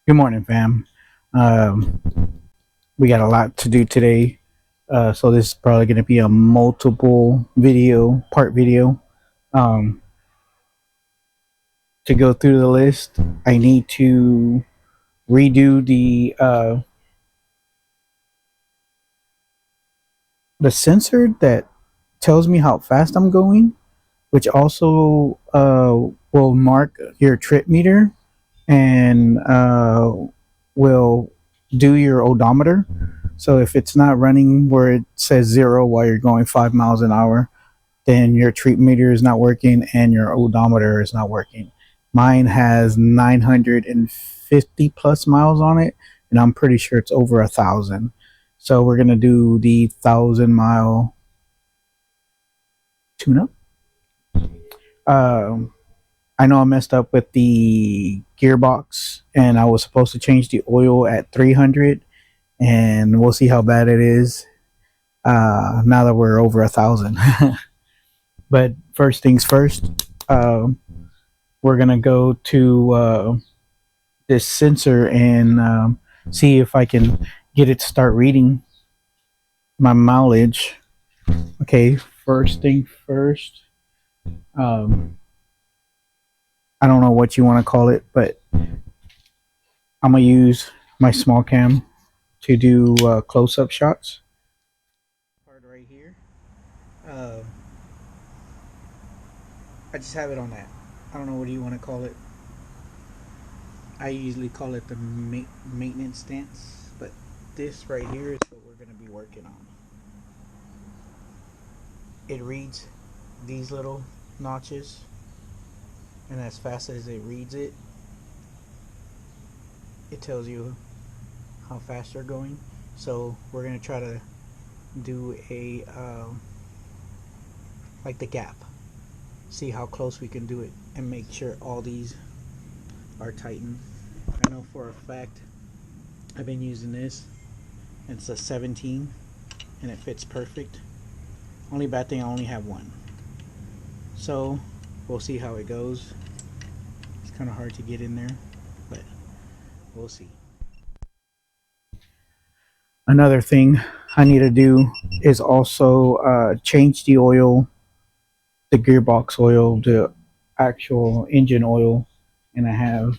Good morning, fam. Um, we got a lot to do today, so this is probably going to be a multiple part video. Um, to go through the list, I need to redo the sensor that tells me how fast I'm going, which also will mark your trip meter and will do your odometer. So if it's not running where it says 0 while you're going 5 miles an hour, then your trip meter is not working and your odometer is not working. Mine has 950 plus miles on it, and I'm pretty sure it's over 1,000. So we're gonna do the 1,000 mile tune up. Um, I know I messed up with the gearbox, and I was supposed to change the oil at 300, and we'll see how bad it is now that we're over 1,000. But first things first, we're gonna go to this sensor and see if I can get it to start reading my mileage. Okay, first thing first. Um, I don't know what you want to call it, but I'm gonna use my small cam to do close-up shots. Part right here. Uh, I just have it on that. I don't know what you want to call it. I usually call it the maintenance stance, but this right here is what we're going to be working on. It reads these little notches, and as fast as it reads it, it tells you how fast you're going. So we're going to try to do a like the gap, see how close we can do it, and make sure all these are tightened. I know for a fact I've been using this, and it's a 17 and it fits perfect. Only bad thing, I only have one, so we'll see how it goes. It's kind of hard to get in there, but we'll see. Another thing I need to do is also change the oil, the gearbox oil, the actual engine oil, and I have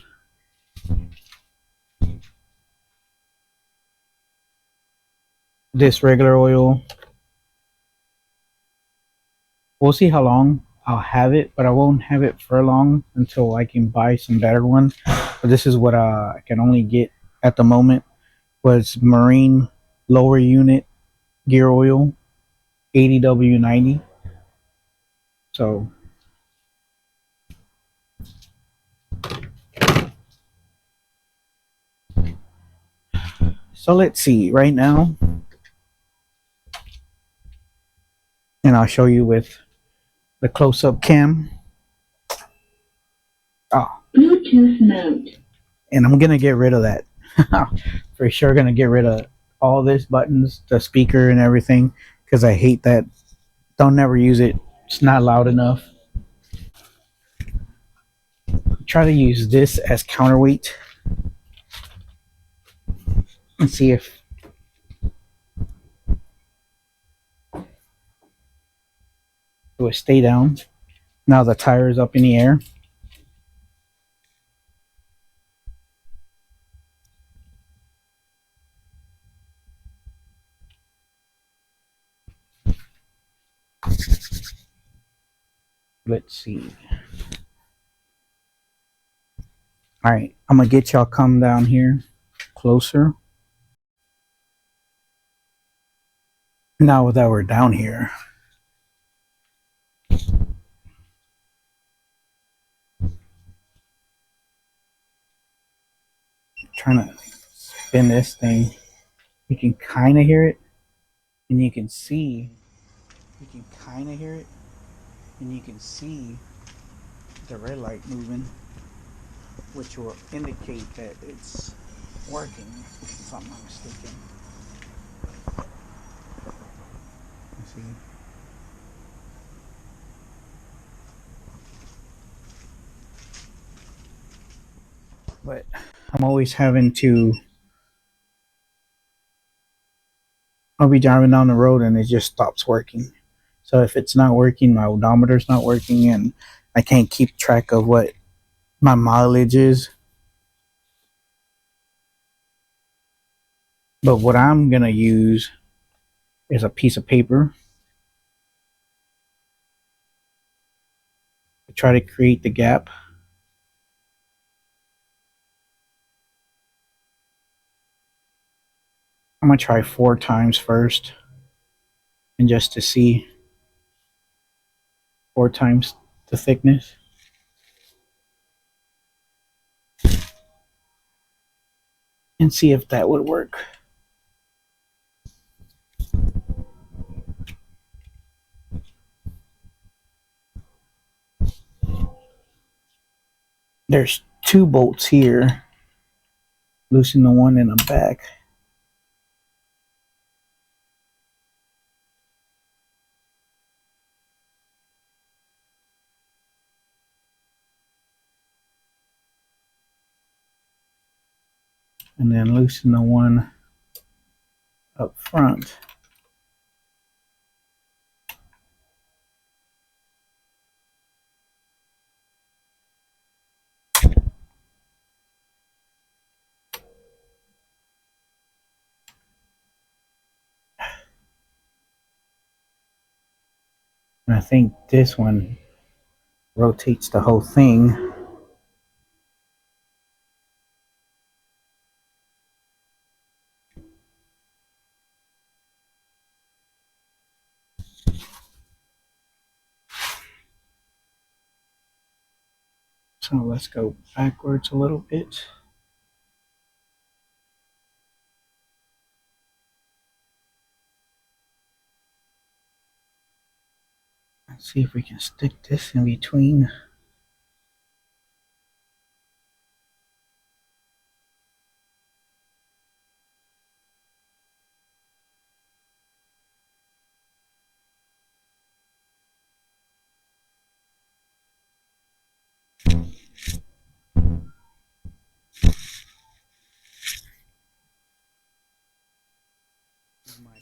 this regular oil. We'll see how long I'll have it, but I won't have it for long until I can buy some better one. But this is what I can only get at the moment. Was Marine lower unit gear oil, 80W90. So let's see right now, and I'll show you with the close-up cam. Oh, Bluetooth mode. And I'm gonna get rid of that. For sure, gonna get rid of all these buttons, the speaker and everything, because I hate that. Don't never use it. It's not loud enough. Try to use this as counterweight and see if it will stay down. Now the tire is up in the air. Let's see. All right, I'm gonna get y'all come down here closer. Now that we're down here, trying to spin this thing. You can kind of hear it, and you can see. You can kind of hear it, and you can see the red light moving, which will indicate that it's working, if I'm not mistaken. Let's see. But I'm always having to, I'll be driving down the road and it just stops working. So if it's not working, my odometer's not working, and I can't keep track of what my mileage is. But what I'm going to use is a piece of paper to try to create the gap. I'm going to try 4 times first, and just to see 4 times the thickness. And see if that would work. There's 2 bolts here. Loosen the one in the back. And then loosen the one up front. And I think this one rotates the whole thing. So let's go backwards a little bit. Let's see if we can stick this in between.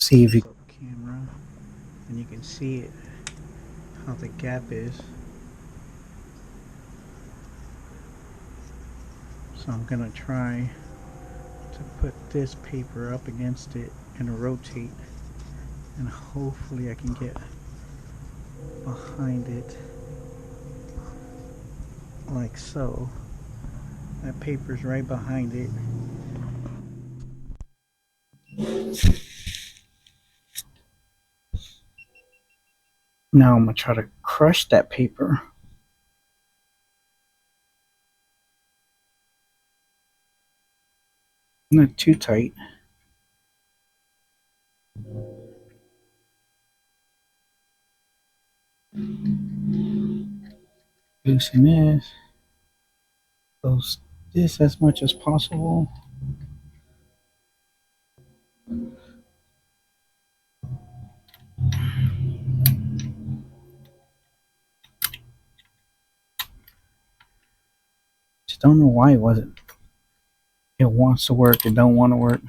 See if you go camera and you can see it, how the gap is. So I'm gonna try to put this paper up against it and rotate, and hopefully I can get behind it like so. That paper's right behind it. Now I'm gonna try to crush that paper. Not too tight. Loosen this. Close this as much as possible. Just don't know why it wasn't. It wants to work, it don't want to work.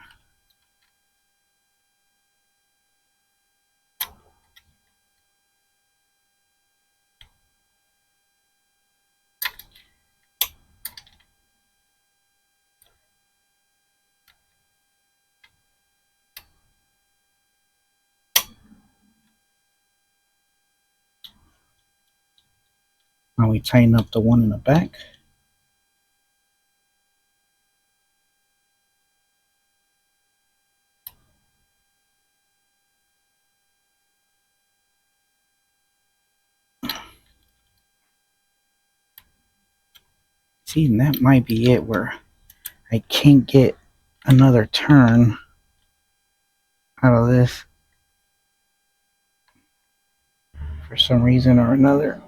Now we tighten up the one in the back. See, and that might be it, where I can't get another turn out of this for some reason or another.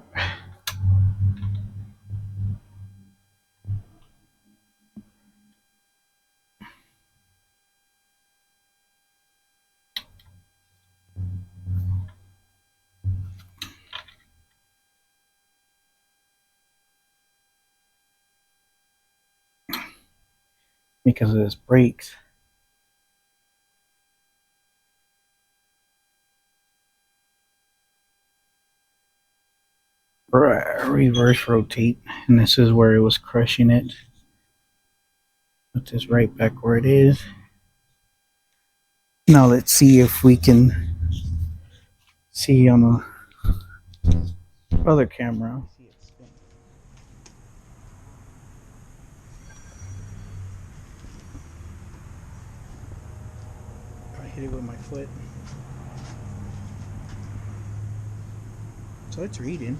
because of this brakes. Reverse rotate, and this is where it was crushing it. Put this right back where it is. Now let's see if we can see on the other camera. I hit it with my foot. So it's reading.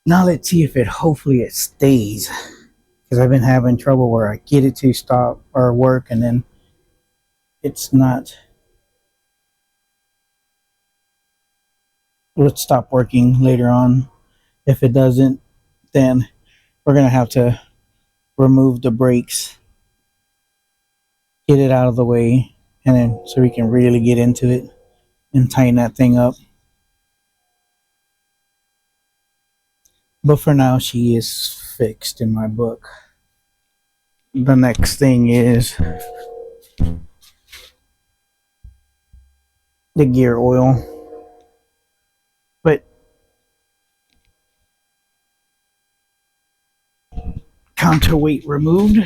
Now let's see if hopefully it stays. Because I've been having trouble where I get it to stop or work and then it's not. Let's stop working later on. If it doesn't, then we're going to have to remove the brakes, get it out of the way, and then so we can really get into it and tighten that thing up. But for now, she is fixed in my book. The next thing is the gear oil. But counterweight removed.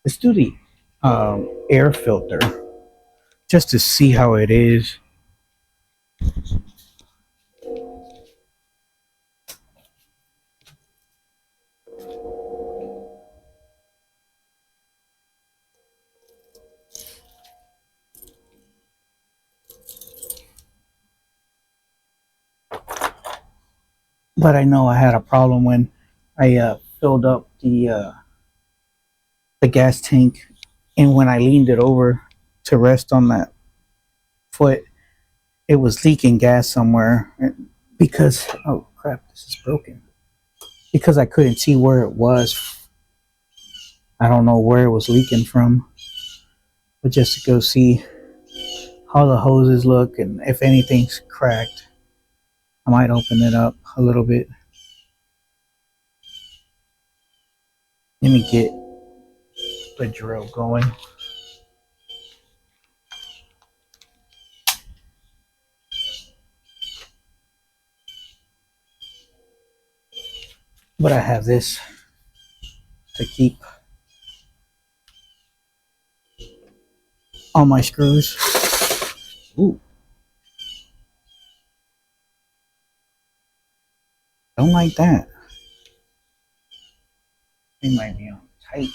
Let's do the air filter just to see how it is. But I know I had a problem when I filled up the gas tank, and when I leaned it over to rest on that foot, it was leaking gas somewhere because oh crap, this is broken. Because I couldn't see where it was. I don't know where it was leaking from, but just to go see how the hoses look and if anything's cracked, I might open it up a little bit. Let me get the drill going. But I have this to keep all my screws. Ooh, don't like that. They might be on tight.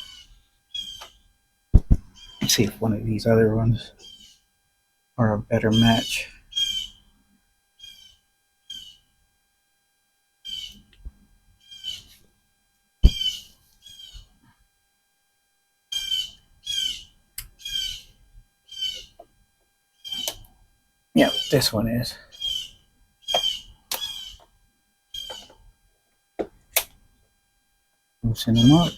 Let's see if one of these other ones are a better match. Yep, this one is. Loosen them up.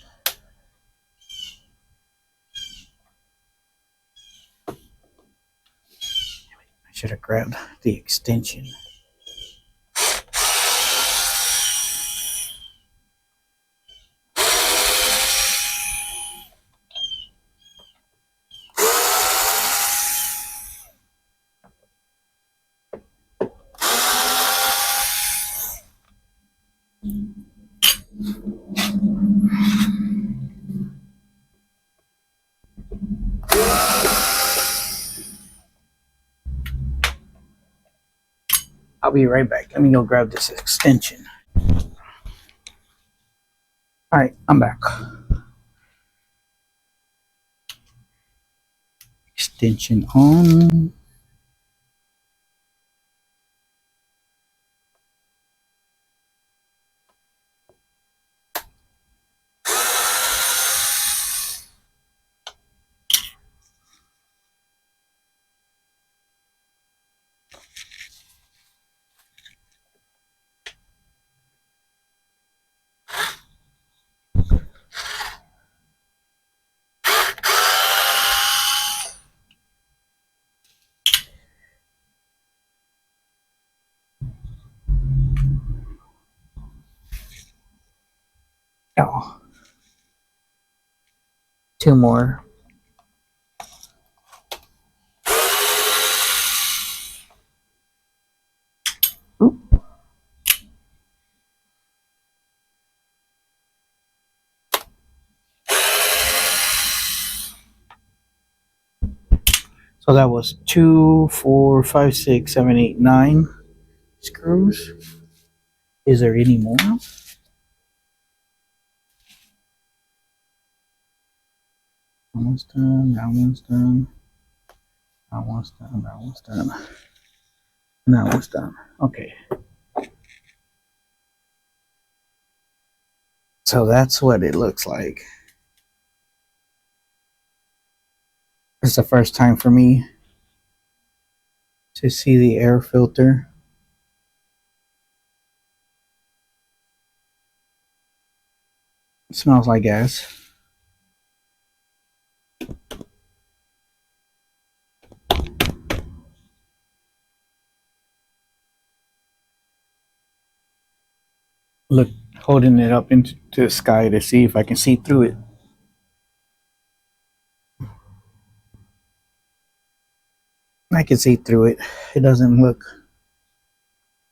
I should have grabbed the extension. I'll be right back. Let me go grab this extension. Alright, I'm back. Extension on. Oh, two more. Oop. So that was 2, 4, 5, 6, 7, 8, 9 screws. Is there any more? Almost done. That one's done. That one's done. That one's done. And that one's done. Okay. So that's what it looks like. It's the first time for me to see the air filter. It smells like gas. Look, holding it up into the sky to see if I can see through it. I can see through it. It doesn't look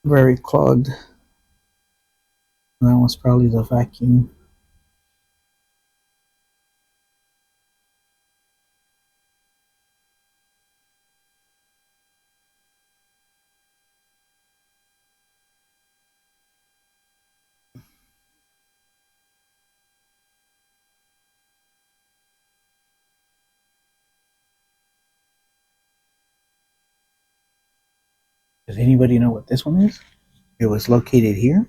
very clogged. That was probably the vacuum. Does anybody know what this one is? It was located here.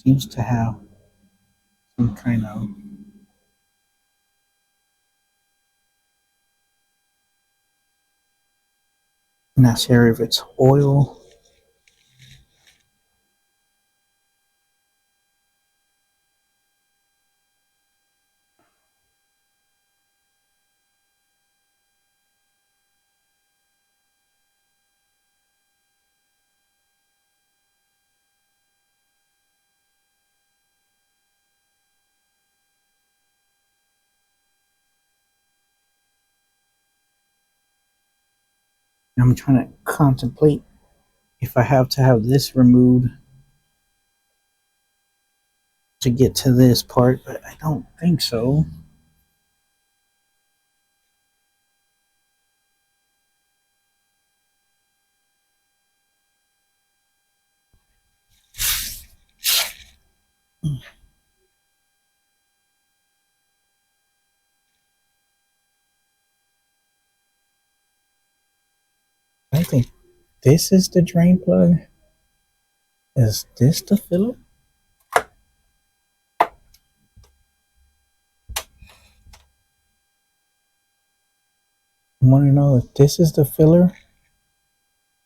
Seems to have some kind of. Not sure if it's oil. I'm trying to contemplate if I have to have this removed to get to this part, but I don't think so. I think this is the drain plug. Is this the filler? I want to know if this is the filler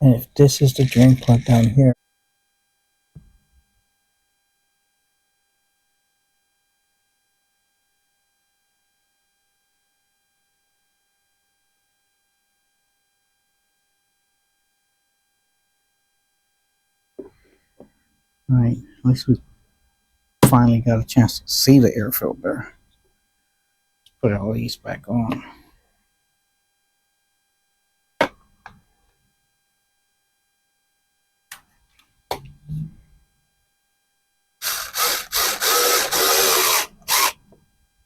and if this is the drain plug down here. All right, at least we finally got a chance to see the air filter. Let's put all these back on.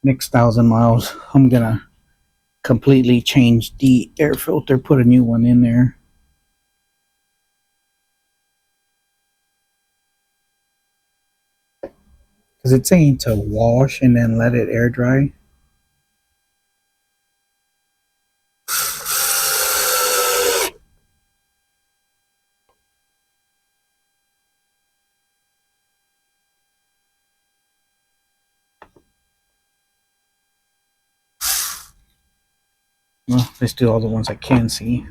Next 1,000 miles, I'm gonna completely change the air filter, put a new one in there. Because it's saying to wash and then let it air dry. Well, let's do all the ones I can see.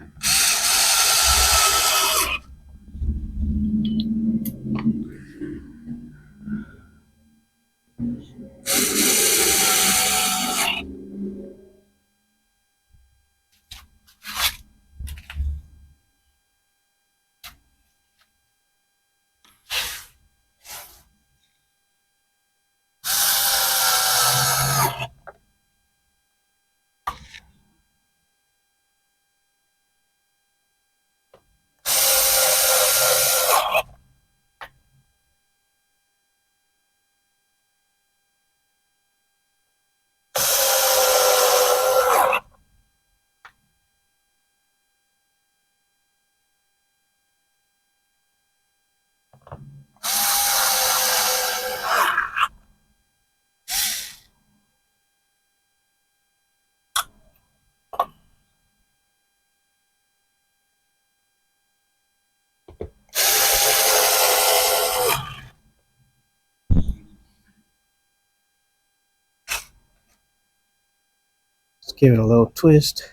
give it a little twist.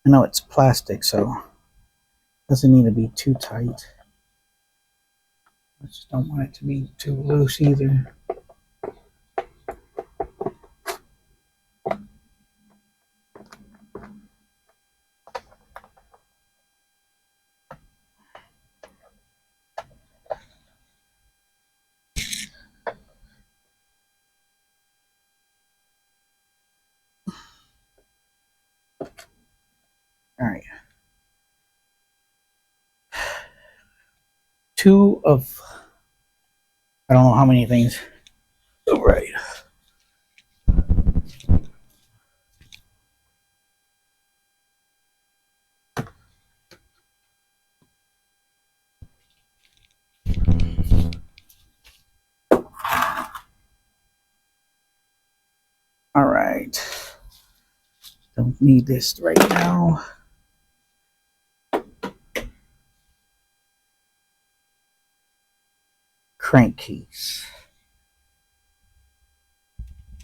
I know it's plastic, so it doesn't need to be too tight. I just don't want it to be too loose either. All right. Two of, I don't know how many things. All right. All right. Don't need this right now. Crankcase.